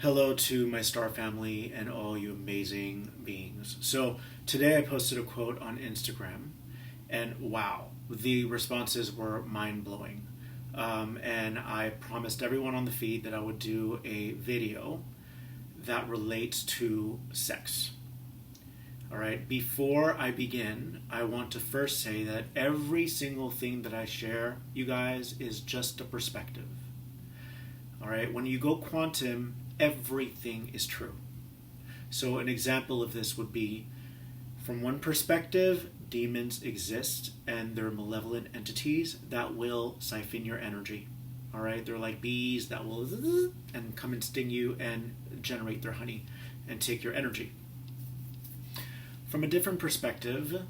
Hello to my star family and all you amazing beings. So, today I posted a quote on Instagram, and wow, the responses were mind blowing. And I promised everyone on the feed that I would do a video that relates to sex. All right, before I begin, I want to first say that every single thing that I share, you guys, is just a perspective. All right, when you go quantum, everything is true. So, an example of this would be from one perspective, demons exist and they're malevolent entities that will siphon your energy. All right, they're like bees that will and come and sting you and generate their honey and take your energy. From a different perspective,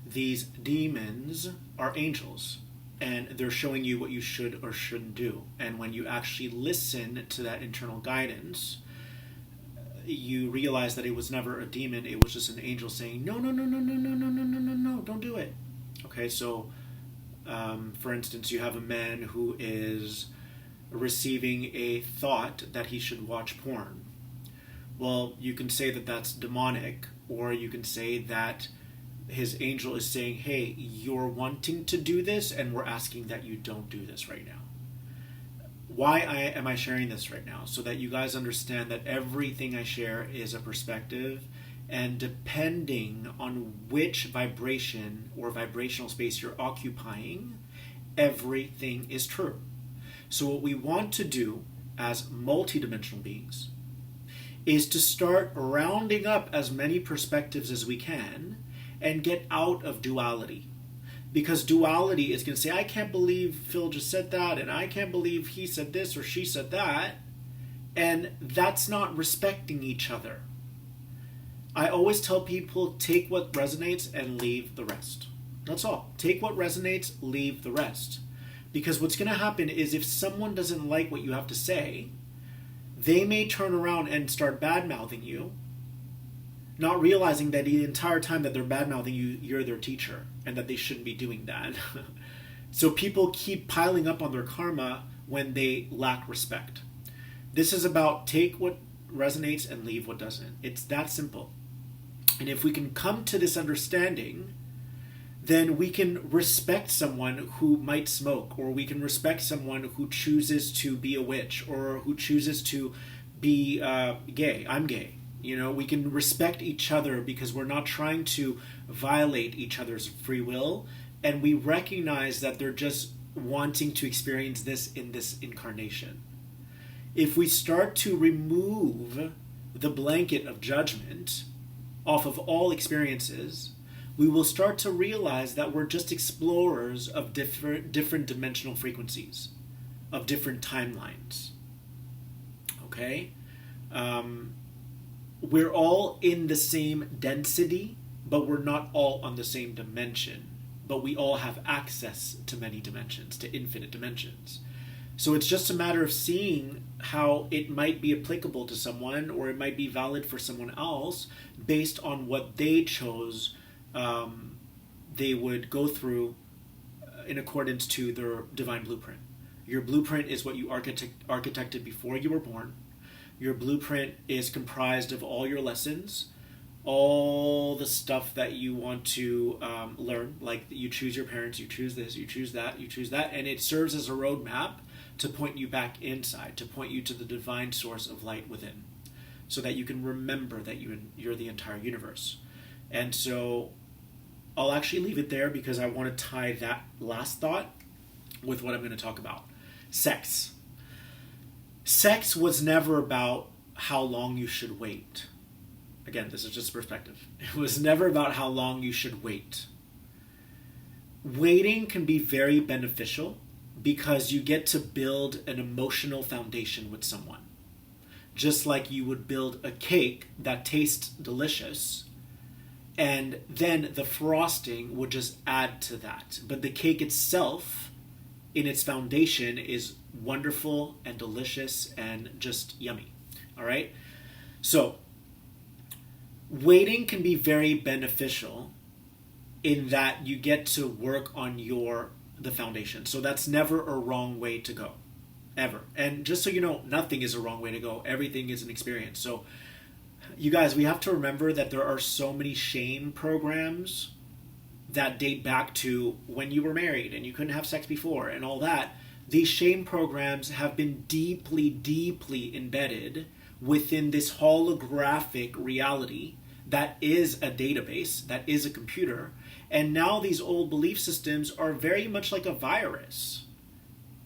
these demons are angels and they're showing you what you should or shouldn't do. And when you actually listen to that internal guidance, you realize that it was never a demon, it was just an angel saying, no, no, no, no, no, no, no, no, no, no, no, don't do it. Okay, so for instance, you have a man who is receiving a thought that he should watch porn. Well, you can say that that's demonic, or you can say that his angel is saying, hey, you're wanting to do this, and we're asking that you don't do this right now. Am I sharing this right now? So that you guys understand that everything I share is a perspective, and depending on which vibration or vibrational space you're occupying, everything is true. So what we want to do as multidimensional beings is to start rounding up as many perspectives as we can and get out of duality. Because duality is going to say, I can't believe Phil just said that, and I can't believe he said this or she said that. And that's not respecting each other. I always tell people, take what resonates and leave the rest. That's all. Take what resonates, leave the rest. Because what's going to happen is if someone doesn't like what you have to say, they may turn around and start bad-mouthing you, not realizing that the entire time that they're bad-mouthing you, you're their teacher, and that they shouldn't be doing that. So people keep piling up on their karma when they lack respect. This is about take what resonates and leave what doesn't. It's that simple. And if we can come to this understanding, then we can respect someone who might smoke, or we can respect someone who chooses to be a witch, or who chooses to be gay. I'm gay. You know, we can respect each other because we're not trying to violate each other's free will, and we recognize that they're just wanting to experience this in this incarnation. If we start to remove the blanket of judgment off of all experiences, we will start to realize that we're just explorers of different dimensional frequencies, of different timelines. Okay? We're all in the same density, but we're not all on the same dimension. But we all have access to many dimensions, to infinite dimensions. So it's just a matter of seeing how it might be applicable to someone, or it might be valid for someone else based on what they chose they would go through in accordance to their divine blueprint. Your blueprint is what you architected before you were born. Your blueprint is comprised of all your lessons, all the stuff that you want to learn, like you choose your parents, you choose this, you choose that, you choose that, and it serves as a roadmap to point you back inside, to point you to the divine source of light within, so that you can remember that you're the entire universe. And so I'll actually leave it there because I want to tie that last thought with what I'm going to talk about. Sex. Sex was never about how long you should wait. Again, this is just perspective. It was never about how long you should wait. Waiting can be very beneficial because you get to build an emotional foundation with someone. Just like you would build a cake that tastes delicious, and then the frosting would just add to that. But the cake itself, in its foundation, is wonderful and delicious and just yummy. All right? So, waiting can be very beneficial in that you get to work on the foundation. So that's never a wrong way to go. ever. And just so you know, nothing is a wrong way to go. Everything is an experience. So, you guys, we have to remember that there are so many shame programs that date back to when you were married and you couldn't have sex before and all that. These shame programs have been deeply, deeply embedded within this holographic reality that is a database, that is a computer. And now these old belief systems are very much like a virus.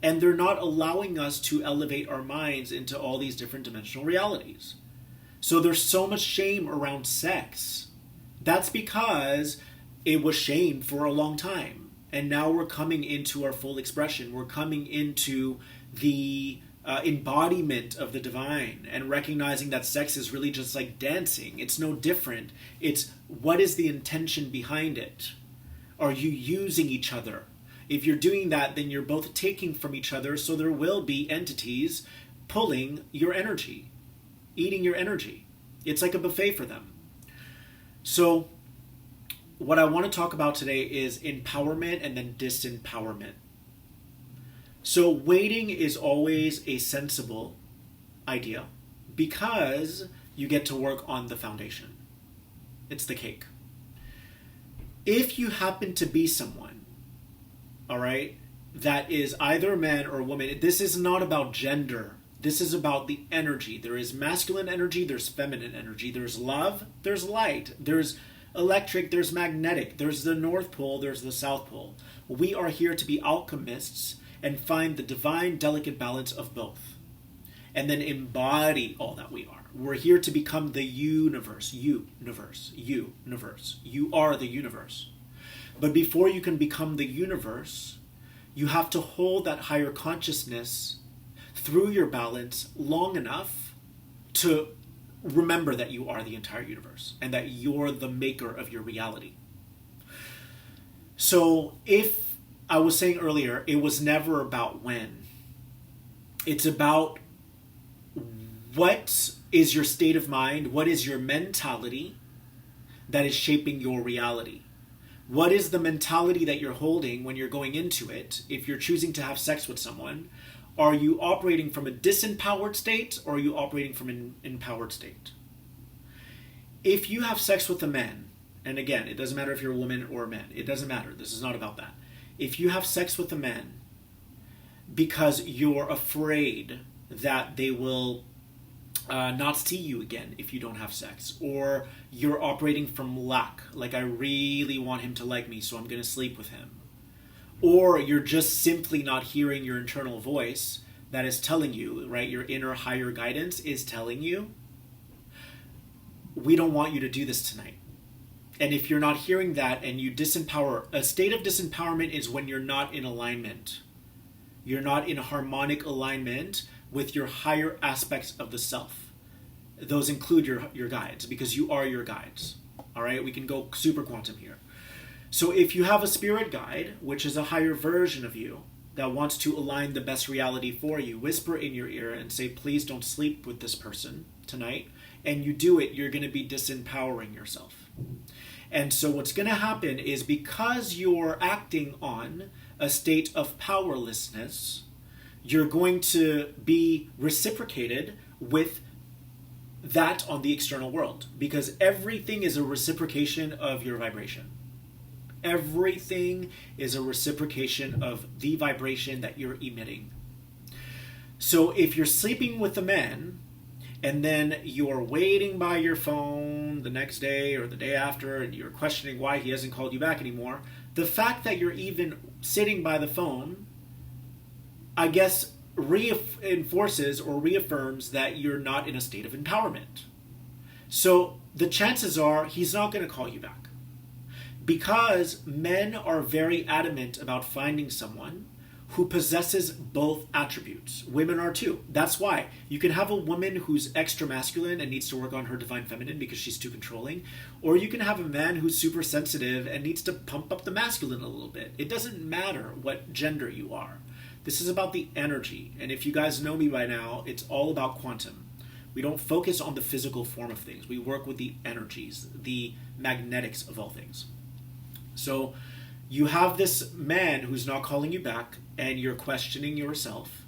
And they're not allowing us to elevate our minds into all these different dimensional realities. So there's so much shame around sex. That's because it was shamed for a long time. And now we're coming into our full expression. We're coming into the embodiment of the divine and recognizing that sex is really just like dancing. It's no different. It's what is the intention behind it? Are you using each other? If you're doing that, then you're both taking from each other, so there will be entities pulling your energy, eating your energy. It's like a buffet for them. So what I want to talk about today is empowerment and then disempowerment. So waiting is always a sensible idea because you get to work on the foundation. It's the cake. If you happen to be someone, all right, that is either a man or a woman, this is not about gender. This is about the energy. There is masculine energy, there's feminine energy, there's love, there's light, there's electric, there's magnetic, there's the North Pole, there's the South Pole. We are here to be alchemists and find the divine, delicate balance of both. And then embody all that we are. We're here to become the universe. Universe. Universe. You are the universe. But before you can become the universe, you have to hold that higher consciousness through your balance long enough to remember that you are the entire universe and that you're the maker of your reality. So if I was saying earlier, it was never about when. It's about what is your state of mind, what is your mentality that is shaping your reality. What is the mentality that you're holding when you're going into it? If you're choosing to have sex with someone, are you operating from a disempowered state or are you operating from an empowered state? If you have sex with a man, and again, it doesn't matter if you're a woman or a man, it doesn't matter. This is not about that. If you have sex with a man because you're afraid that they will not see you again if you don't have sex, or you're operating from lack, like I really want him to like me, so I'm going to sleep with him, or you're just simply not hearing your internal voice that is telling you, right, your inner higher guidance is telling you, we don't want you to do this tonight. And if you're not hearing that and you disempower, a state of disempowerment is when you're not in alignment. You're not in harmonic alignment with your higher aspects of the self. Those include your guides, because you are your guides. All right, we can go super quantum here. So if you have a spirit guide, which is a higher version of you that wants to align the best reality for you, whisper in your ear and say, please don't sleep with this person tonight. And you do it, you're going to be disempowering yourself. And so what's going to happen is, because you're acting on a state of powerlessness, you're going to be reciprocated with that on the external world, because everything is a reciprocation of your vibration. Everything is a reciprocation of the vibration that you're emitting. So if you're sleeping with a man and then you're waiting by your phone the next day or the day after and you're questioning why he hasn't called you back anymore, the fact that you're even sitting by the phone, I guess, reinforces or reaffirms that you're not in a state of empowerment. So the chances are he's not going to call you back, because men are very adamant about finding someone who possesses both attributes. Women are too. That's why you can have a woman who's extra masculine and needs to work on her divine feminine because she's too controlling, or you can have a man who's super sensitive and needs to pump up the masculine a little bit. It doesn't matter what gender you are. This is about the energy. And if you guys know me by now, it's all about quantum. We don't focus on the physical form of things. We work with the energies, the magnetics of all things. So you have this man who's not calling you back, and you're questioning yourself.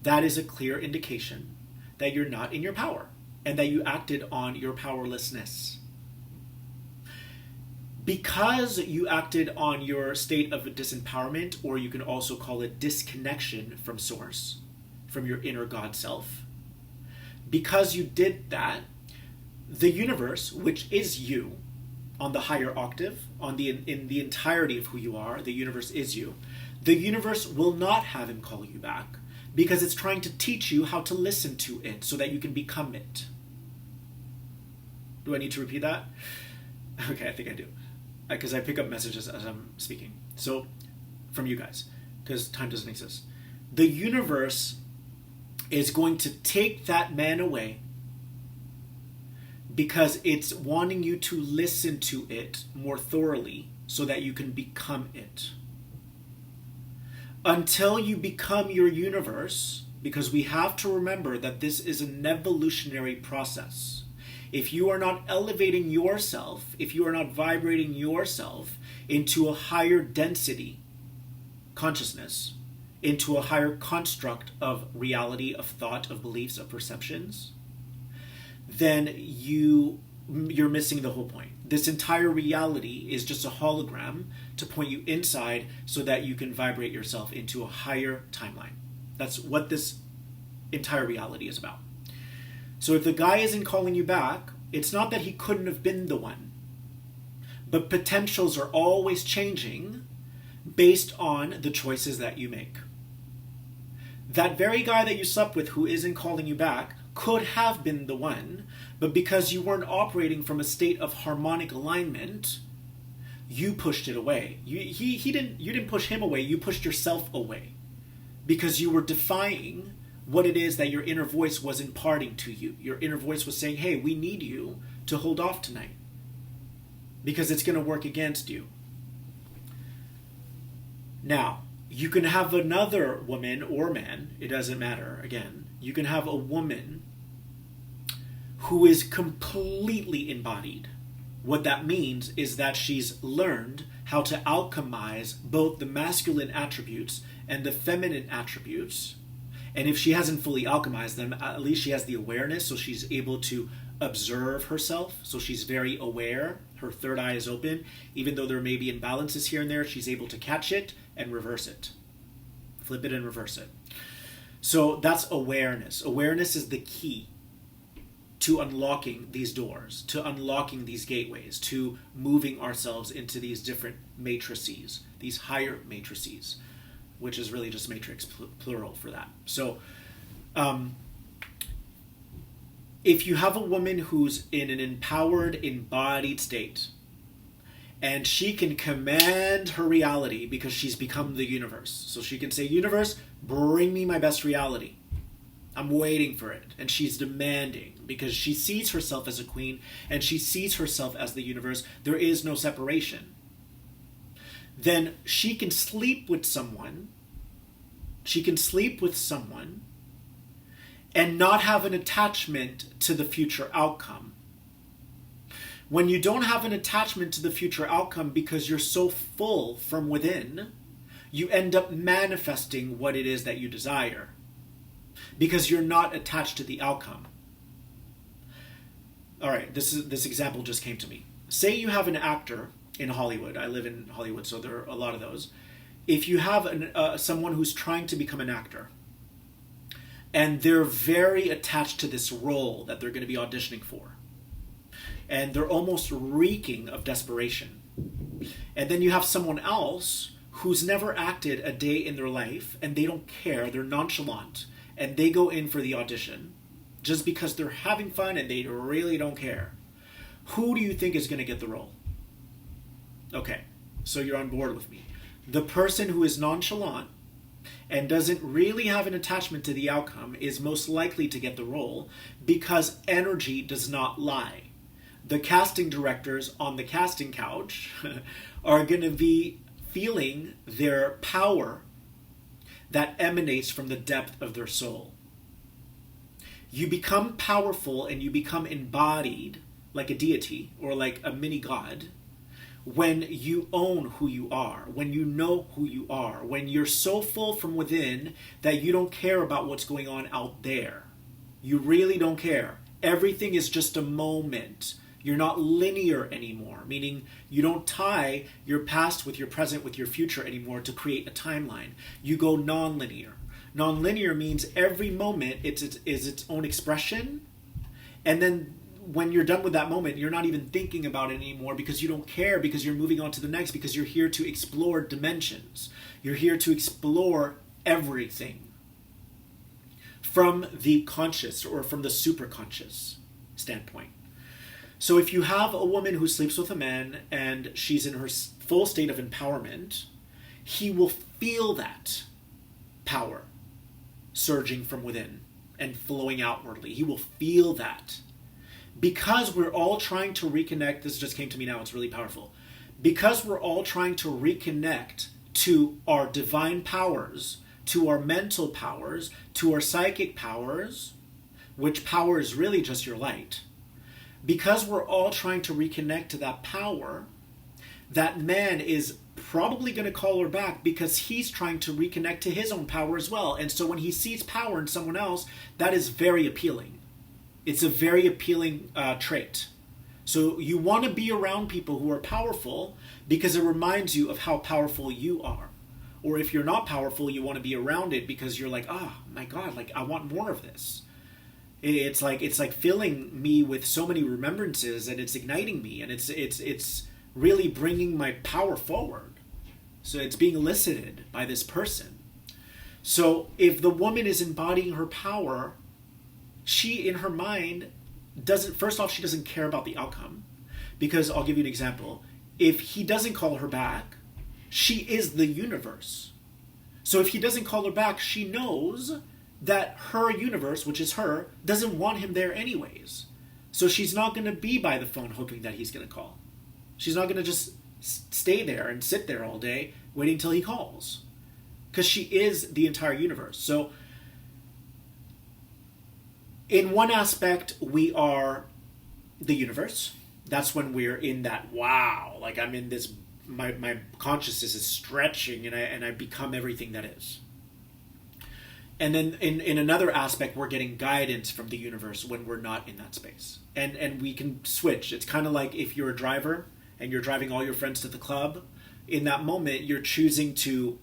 that is a clear indication that you're not in your power and that you acted on your powerlessness. Because you acted on your state of disempowerment, or you can also call it disconnection from source, from your inner God self, because you did that, the universe, which is you, on the higher octave, in the entirety of who you are, the universe is you. The universe will not have him call you back because it's trying to teach you how to listen to it so that you can become it. Do I need to repeat that? Okay, I think I do. Because I pick up messages as I'm speaking. So, from you guys, because time doesn't exist. The universe is going to take that man away because it's wanting you to listen to it more thoroughly so that you can become it. Until you become your universe, because we have to remember that this is an evolutionary process. If you are not elevating yourself, if you are not vibrating yourself into a higher density consciousness, into a higher construct of reality, of thought, of beliefs, of perceptions, then you're missing the whole point. This entire reality is just a hologram to point you inside so that you can vibrate yourself into a higher timeline. That's what this entire reality is about. So if the guy isn't calling you back, it's not that he couldn't have been the one. But potentials are always changing based on the choices that you make. That very guy that you slept with who isn't calling you back could have been the one, but because you weren't operating from a state of harmonic alignment, you pushed it away. You didn't push him away, you pushed yourself away. Because you were defying what it is that your inner voice was imparting to you. Your inner voice was saying, hey, we need you to hold off tonight because it's going to work against you. Now, you can have another woman or man, it doesn't matter, again. You can have a woman who is completely embodied. What that means is that she's learned how to alchemize both the masculine attributes and the feminine attributes. And if she hasn't fully alchemized them, at least she has the awareness, so she's able to observe herself. So she's very aware. Her third eye is open. Even though there may be imbalances here and there, she's able to catch it and reverse it. Flip it and reverse it. So that's awareness. Awareness is the key to unlocking these doors, to unlocking these gateways, to moving ourselves into these different matrices, these higher matrices, which is really just matrix plural for that. So if you have a woman who's in an empowered, embodied state, and she can command her reality because she's become the universe. So she can say, universe, bring me my best reality. I'm waiting for it. And she's demanding because she sees herself as a queen and she sees herself as the universe. There is no separation. Then she can sleep with someone. She can sleep with someone and not have an attachment to the future outcome. When you don't have an attachment to the future outcome because you're so full from within, you end up manifesting what it is that you desire because you're not attached to the outcome. All right, this example just came to me. Say you have an actor in Hollywood. I live in Hollywood, so there are a lot of those. If you have someone who's trying to become an actor, and they're very attached to this role that they're going to be auditioning for, and they're almost reeking of desperation. And then you have someone else who's never acted a day in their life, and they don't care, they're nonchalant, and they go in for the audition just because they're having fun and they really don't care. Who do you think is going to get the role? Okay, so you're on board with me. The person who is nonchalant and doesn't really have an attachment to the outcome is most likely to get the role because energy does not lie. The casting directors on the casting couch are going to be feeling their power that emanates from the depth of their soul. You become powerful and you become embodied like a deity or like a mini god when you own who you are, when you know who you are, when you're so full from within that you don't care about what's going on out there. You really don't care. Everything is just a moment. You're not linear anymore, meaning you don't tie your past with your present with your future anymore to create a timeline. You go non-linear. Non-linear means every moment is its own expression, and then when you're done with that moment, you're not even thinking about it anymore because you don't care, because you're moving on to the next, because you're here to explore dimensions. You're here to explore everything from the conscious or from the superconscious standpoint. So if you have a woman who sleeps with a man and she's in her full state of empowerment, he will feel that power surging from within and flowing outwardly. He will feel that. Because we're all trying to reconnect, this just came to me now, it's really powerful. Because we're all trying to reconnect to our divine powers, to our mental powers, to our psychic powers, which power is really just your light. Because we're all trying to reconnect to that power, that man is probably going to call her back because he's trying to reconnect to his own power as well. And so when he sees power in someone else, that is very appealing. It's a very appealing trait. So you want to be around people who are powerful because it reminds you of how powerful you are. Or if you're not powerful, you want to be around it because you're like, oh my God, like I want more of this. It's like filling me with so many remembrances, and it's igniting me, and it's really bringing my power forward. So it's being elicited by this person. So if the woman is embodying her power, she, in her mind, first off, she doesn't care about the outcome. Because I'll give you an example. If he doesn't call her back, she is the universe. So if he doesn't call her back, she knows that her universe, which is her, doesn't want him there anyways. So she's not going to be by the phone hoping that he's going to call. She's not going to just stay there and sit there all day waiting till he calls. Because she is the entire universe. So in one aspect, we are the universe. That's when we're in that, wow, like I'm in this, my consciousness is stretching and I become everything that is. And then in another aspect, we're getting guidance from the universe when we're not in that space. And we can switch. It's kind of like if you're a driver and you're driving all your friends to the club, in that moment, you're choosing to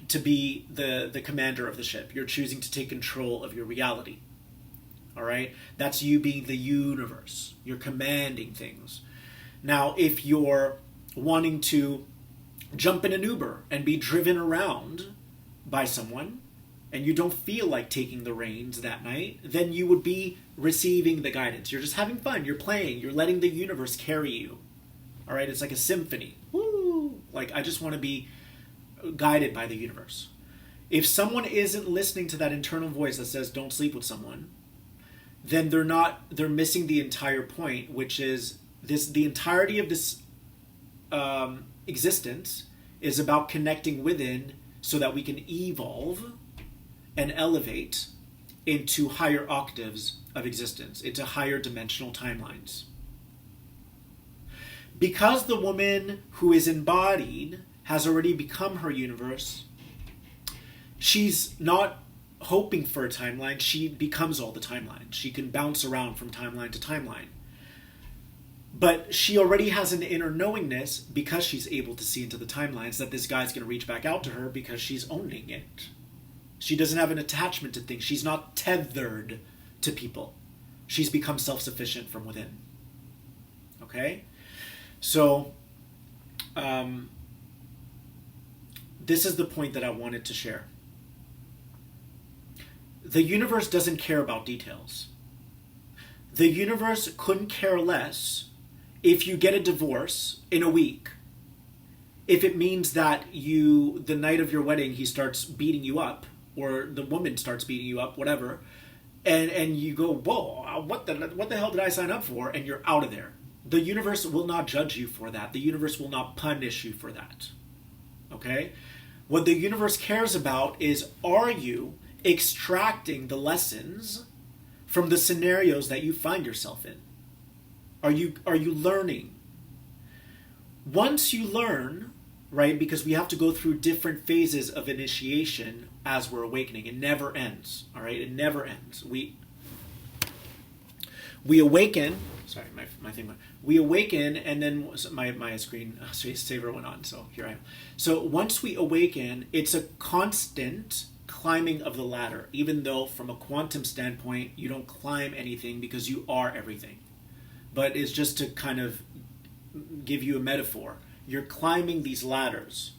be the commander of the ship. You're choosing to take control of your reality. All right? That's you being the universe. You're commanding things. Now, if you're wanting to jump in an Uber and be driven around by someone, and you don't feel like taking the reins that night, then you would be receiving the guidance. You're just having fun. You're playing. You're letting the universe carry you. All right? It's like a symphony. Woo! Like, I just want to be guided by the universe. If someone isn't listening to that internal voice that says, don't sleep with someone, then they're missing the entire point, which is the entirety of this existence is about connecting within so that we can evolve and elevate into higher octaves of existence, into higher dimensional timelines. Because the woman who is embodied has already become her universe, she's not hoping for a timeline, she becomes all the timelines. She can bounce around from timeline to timeline. But she already has an inner knowingness, because she's able to see into the timelines, that this guy's going to reach back out to her because she's owning it. She doesn't have an attachment to things. She's not tethered to people. She's become self-sufficient from within. Okay? So, this is the point that I wanted to share. The universe doesn't care about details. The universe couldn't care less if you get a divorce in a week. If it means that the night of your wedding, he starts beating you up, or the woman starts beating you up, whatever, and you go, whoa, what the hell did I sign up for? And you're out of there. The universe will not judge you for that. The universe will not punish you for that. Okay? What the universe cares about is, are you extracting the lessons from the scenarios that you find yourself in? Are you learning? Once you learn, right, because we have to go through different phases of initiation as we're awakening. It never ends, all right? It never ends. We awaken. Sorry, my thing went. We awaken, and then my screen saver went on, so here I am. So once we awaken, it's a constant climbing of the ladder, even though from a quantum standpoint, you don't climb anything because you are everything. But it's just to kind of give you a metaphor. You're climbing these ladders.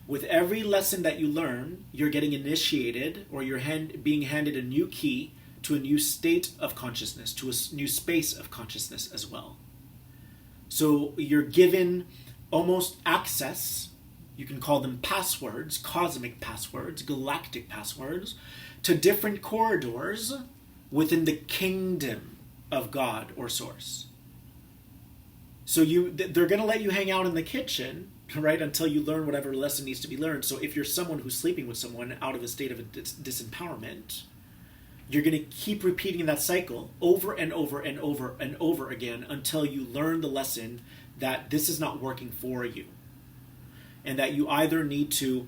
With every lesson that you learn, you're getting initiated, or you're being handed a new key to a new state of consciousness, to a new space of consciousness as well. So you're given almost access, you can call them passwords, cosmic passwords, galactic passwords, to different corridors within the kingdom of God or Source. So they're going to let you hang out in the kitchen, right, until you learn whatever lesson needs to be learned. So if you're someone who's sleeping with someone out of a state of disempowerment, you're going to keep repeating that cycle over and over and over and over again until you learn the lesson that this is not working for you. And that you either need to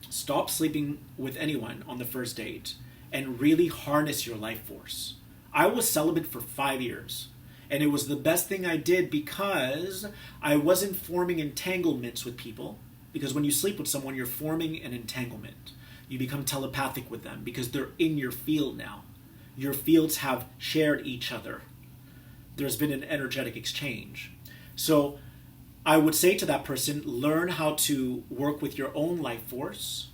stop sleeping with anyone on the first date and really harness your life force. I was celibate for 5 years. And it was the best thing I did because I wasn't forming entanglements with people. Because when you sleep with someone, you're forming an entanglement. You become telepathic with them because they're in your field now. Your fields have shared each other. There's been an energetic exchange. So I would say to that person, learn how to work with your own life force,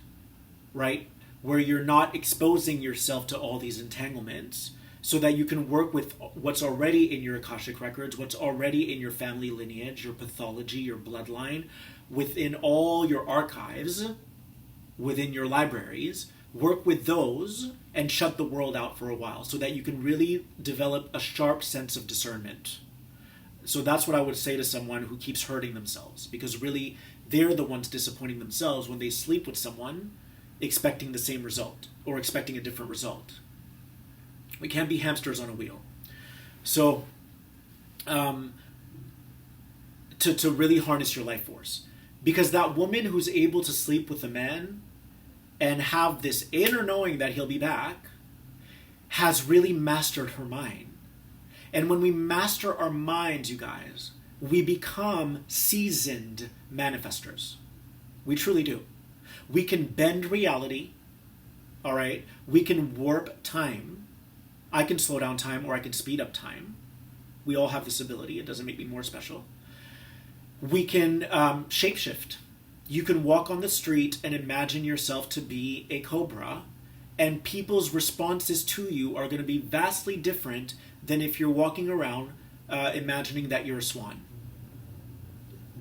right? Where you're not exposing yourself to all these entanglements, so that you can work with what's already in your Akashic records, what's already in your family lineage, your pathology, your bloodline, within all your archives, within your libraries. Work with those and shut the world out for a while so that you can really develop a sharp sense of discernment. So that's what I would say to someone who keeps hurting themselves, because really they're the ones disappointing themselves when they sleep with someone expecting the same result or expecting a different result. We can't be hamsters on a wheel. So, to really harness your life force. Because that woman who's able to sleep with a man and have this inner knowing that he'll be back has really mastered her mind. And when we master our minds, you guys, we become seasoned manifestors. We truly do. We can bend reality, all right? We can warp time. I can slow down time or I can speed up time. We all have this ability. It doesn't make me more special. We can shapeshift. You can walk on the street and imagine yourself to be a cobra, and people's responses to you are going to be vastly different than if you're walking around imagining that you're a swan.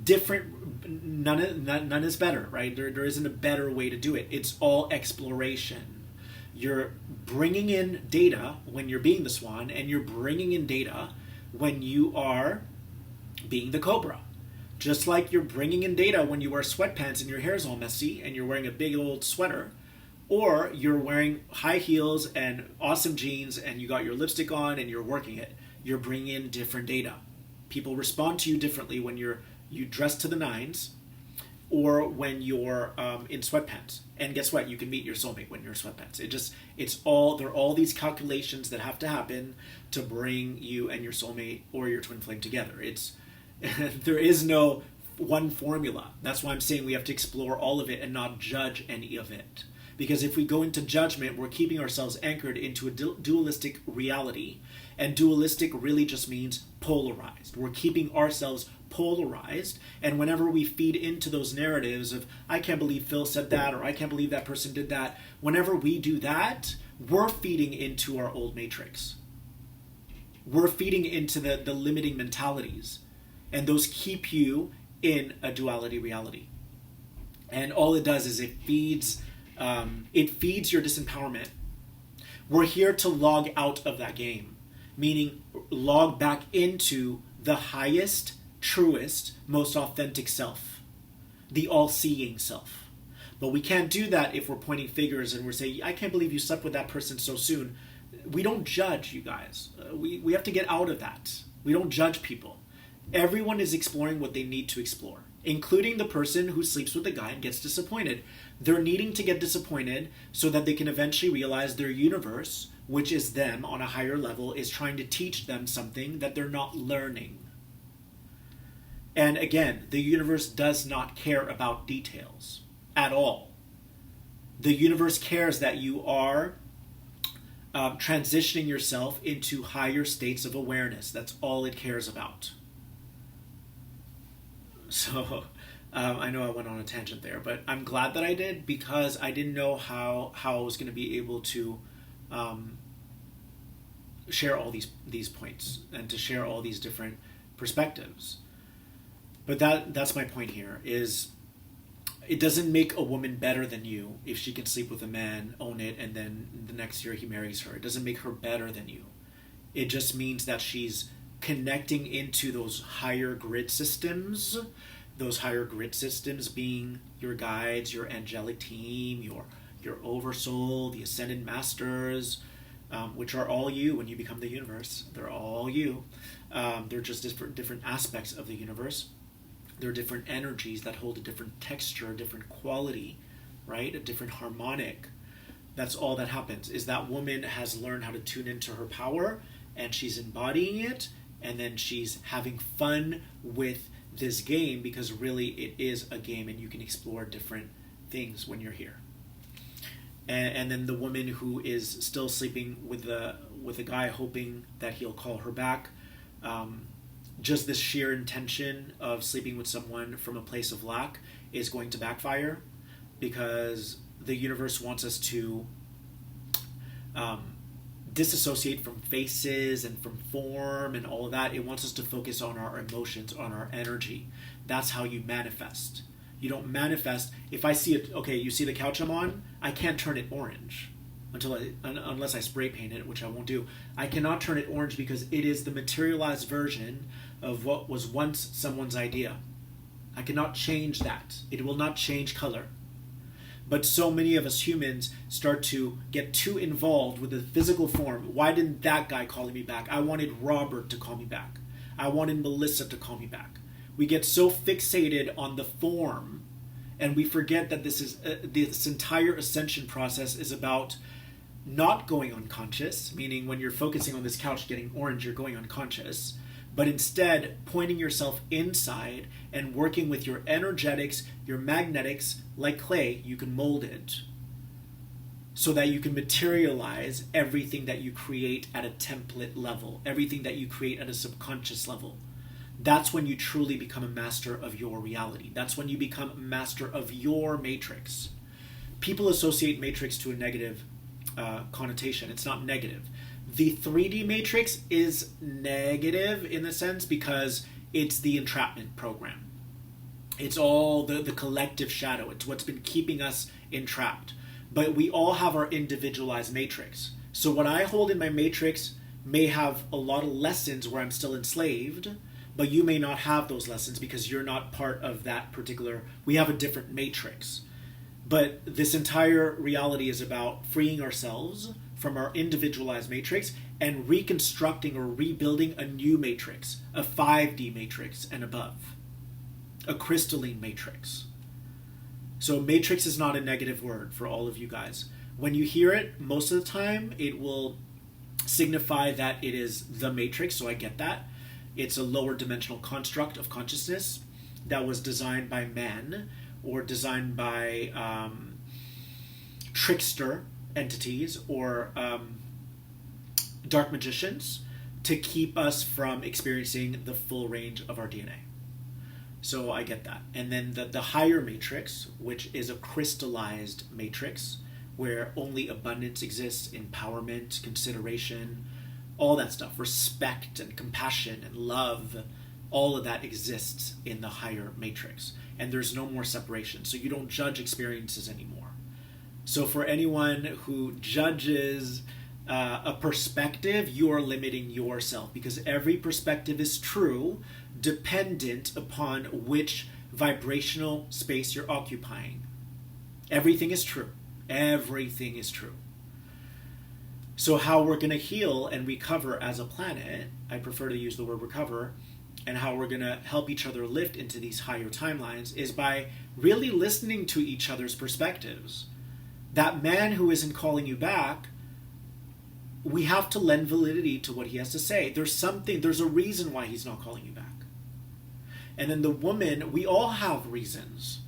Different, none is better, right? There isn't a better way to do it. It's all exploration. You're bringing in data when you're being the swan, and you're bringing in data when you are being the cobra. Just like you're bringing in data when you wear sweatpants and your hair's all messy and you're wearing a big old sweater, or you're wearing high heels and awesome jeans and you got your lipstick on and you're working it. You're bringing in different data. People respond to you differently when you dress to the nines or when you're in sweatpants. And guess what? You can meet your soulmate when you're in sweatpants. There are all these calculations that have to happen to bring you and your soulmate or your twin flame together. There is no one formula. That's why I'm saying we have to explore all of it and not judge any of it. Because if we go into judgment, we're keeping ourselves anchored into a dualistic reality. And dualistic really just means polarized. We're keeping ourselves polarized, and whenever we feed into those narratives of I can't believe Phil said that, or I can't believe that person did that, whenever we do that, we're feeding into our old matrix. We're feeding into the limiting mentalities, and those keep you in a duality reality. And all it does is it feeds your disempowerment. We're here to log out of that game, meaning log back into the highest, truest, most authentic self, the all-seeing self. But we can't do that if we're pointing fingers and we're saying, I can't believe you slept with that person so soon. We don't judge, you guys. We have to get out of that. We don't judge people. Everyone is exploring what they need to explore, including the person who sleeps with a guy and gets disappointed. They're needing to get disappointed so that they can eventually realize their universe, which is them on a higher level, is trying to teach them something that they're not learning. And again, the universe does not care about details at all. The universe cares that you are transitioning yourself into higher states of awareness. That's all it cares about. So I know I went on a tangent there, but I'm glad that I did, because I didn't know how I was going to be able to share all these points and to share all these different perspectives. But that's my point here, is it doesn't make a woman better than you if she can sleep with a man, own it, and then the next year he marries her. It doesn't make her better than you. It just means that she's connecting into those higher grid systems, being your guides, your angelic team, your oversoul, the ascended masters, which are all you when you become the universe. They're all you. They're just different aspects of the universe. They're different energies that hold a different texture, a different quality, right? A different harmonic. That's all that happens, is that woman has learned how to tune into her power, and she's embodying it, and then she's having fun with this game, because really it is a game and you can explore different things when you're here. And then the woman who is still sleeping with a guy, hoping that he'll call her back, just this sheer intention of sleeping with someone from a place of lack is going to backfire, because the universe wants us to disassociate from faces and from form and all of that. It wants us to focus on our emotions, on our energy. That's how you manifest. You don't manifest. If I see it, okay, you see the couch I'm on, I can't turn it orange unless I spray paint it, which I won't do. I cannot turn it orange because it is the materialized version of what was once someone's idea. I cannot change that. It will not change color. But so many of us humans start to get too involved with the physical form. Why didn't that guy call me back? I wanted Robert to call me back. I wanted Melissa to call me back. We get so fixated on the form, and we forget that this entire ascension process is about not going unconscious, meaning when you're focusing on this couch getting orange, you're going unconscious, but instead pointing yourself inside and working with your energetics, your magnetics, like clay. You can mold it so that you can materialize everything that you create at a template level, everything that you create at a subconscious level. That's when you truly become a master of your reality. That's when you become a master of your matrix. People associate matrix to a negative connotation. It's not negative. The 3D matrix is negative in the sense because it's the entrapment program. It's all the collective shadow. It's what's been keeping us entrapped. But we all have our individualized matrix. So what I hold in my matrix may have a lot of lessons where I'm still enslaved, but you may not have those lessons because you're not part of that particular. We have a different matrix. But this entire reality is about freeing ourselves from our individualized matrix and reconstructing or rebuilding a new matrix, a 5D matrix and above, a crystalline matrix. So matrix is not a negative word for all of you guys. When you hear it, most of the time, it will signify that it is the matrix, so I get that. It's a lower dimensional construct of consciousness that was designed by man or designed by trickster entities or dark magicians to keep us from experiencing the full range of our DNA. So I get that. And then the higher matrix, which is a crystallized matrix, where only abundance exists, empowerment, consideration, all that stuff, respect and compassion and love, all of that exists in the higher matrix. And there's no more separation. So you don't judge experiences anymore. So for anyone who judges a perspective, you are limiting yourself, because every perspective is true dependent upon which vibrational space you're occupying. Everything is true. Everything is true. So how we're going to heal and recover as a planet, I prefer to use the word recover, and how we're going to help each other lift into these higher timelines is by really listening to each other's perspectives. That man who isn't calling you back, we have to lend validity to what he has to say. There's a reason why he's not calling you back. And then the woman, we all have reasons.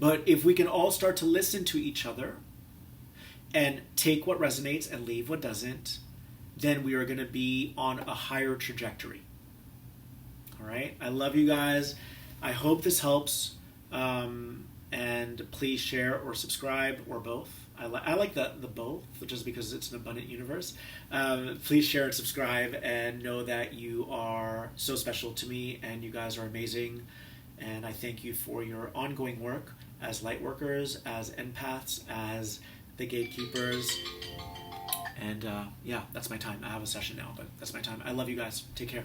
But if we can all start to listen to each other and take what resonates and leave what doesn't, then we are going to be on a higher trajectory. All right? I love you guys. I hope this helps. And please share or subscribe or both. I like the both, just because it's an abundant universe. Please share and subscribe, and know that you are so special to me, and you guys are amazing. And I thank you for your ongoing work as light workers, as empaths, as the gatekeepers. And yeah, that's my time. I have a session now, but that's my time. I love you guys. Take care.